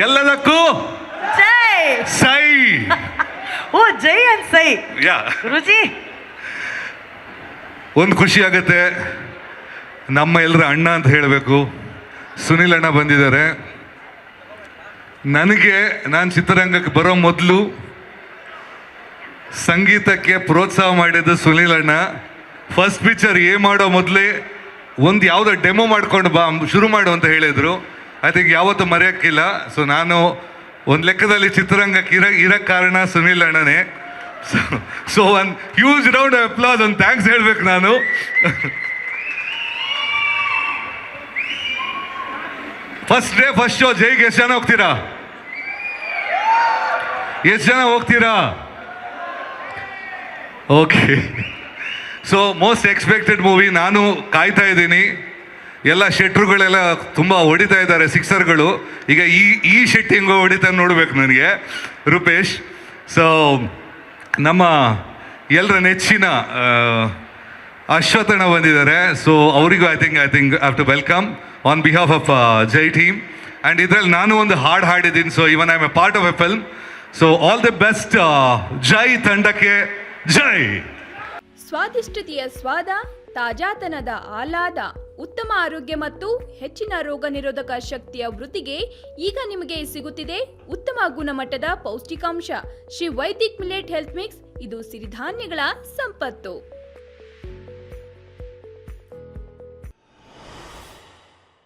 ಎಲ್ಲದಕ್ಕೂ ಜೈ. ಸೈ. ಓ ಜೈ ಅಂಡ್ ಸೈ. ಯಾ ಗುರುಜಿ ಒಂದು ಖುಷಿ ಆಗುತ್ತೆ, ನಮ್ಮ ಎಲ್ಲರ ಅಣ್ಣ ಅಂತ ಹೇಳಬೇಕು, ಸುನಿಲ್ ಅಣ್ಣ ಬಂದಿದ್ದಾರೆ. ನಾನು ಚಿತ್ರರಂಗಕ್ಕೆ ಬರೋ ಮೊದಲು ಸಂಗೀತಕ್ಕೆ ಪ್ರೋತ್ಸಾಹ ಮಾಡಿದ್ದು ಸುನಿಲ್ ಅಣ್ಣ. ಫಸ್ಟ್ ಪಿಕ್ಚರ್ ಮಾಡೋ ಮೊದಲೇ ಒಂದು ಯಾವುದೋ ಡೆಮೋ ಮಾಡ್ಕೊಂಡು ಬಾ ಶುರು ಮಾಡು ಅಂತ ಹೇಳಿದರು. ಐ ಥಿಂಕ್ ಯಾವತ್ತೂ ಮರೆಯೋಕ್ಕಿಲ್ಲ. ಸೊ ನಾನು ಒಂದು ಲೆಕ್ಕದಲ್ಲಿ ಚಿತ್ರರಂಗಕ್ಕೆ ಇರೋಕ್ಕೆ ಕಾರಣ ಸುನಿಲ್ ಅಣ್ಣನೇ. ಸೊ ಒಂದು ಹ್ಯೂಜ್ ರೌಂಡ್ ಆಫ್ ಅಪ್ಲಾಸ್, ಒಂದು ಥ್ಯಾಂಕ್ಸ್ ಹೇಳ್ಬೇಕು ನಾನು. ಫಸ್ಟ್ ಶೋ ಜೈಗೆ ಎಷ್ಟು ಜನ ಹೋಗ್ತೀರಾ? ಎಷ್ಟು ಜನ ಹೋಗ್ತೀರಾ? Okay. So most expected movie, ನಾನು ಕಾಯ್ತಾ ಇದ್ದೀನಿ. ಎಲ್ಲ ಶೆಟ್ರುಗಳೆಲ್ಲ ತುಂಬ ಹೊಡಿತಾ ಇದ್ದಾರೆ ಸಿಕ್ಸರ್ಗಳು. ಈಗ ಈ ಶೆಟ್ಟಿಂಗು ಹೊಡಿತಾ ನೋಡ್ಬೇಕು ನನಗೆ, ರೂಪೇಶ್. ಸೊ ನಮ್ಮ ಎಲ್ಲರ ನೆಚ್ಚಿನ ಅಶ್ವಥಣ್ಣ ಬಂದಿದ್ದಾರೆ. ಸೊ ಅವರಿಗೂ I think have to welcome on behalf of Jai team. And ಇದರಲ್ಲಿ ನಾನು ಒಂದು ಹಾಡು ಹಾಡಿದ್ದೀನಿ. So even I am a part of a film. So all the best Jai ತಂಡಕ್ಕೆ ಜೈ. ಸ್ವಾದಿಷ್ಟತೆಯ ಸ್ವಾದ, ತಾಜಾತನದ ಆಹ್ಲಾದ, ಉತ್ತಮ ಆರೋಗ್ಯ ಮತ್ತು ಹೆಚ್ಚಿನ ರೋಗ ನಿರೋಧಕ ಶಕ್ತಿಯ ವೃದ್ಧಿಗೆ ಈಗ ನಿಮಗೆ ಸಿಗುತ್ತಿದೆ ಉತ್ತಮ ಗುಣಮಟ್ಟದ ಪೌಷ್ಟಿಕಾಂಶ Shri Vaidik millet health mix. ಇದು ಸಿರಿಧಾನ್ಯಗಳ ಸಂಪತ್ತು.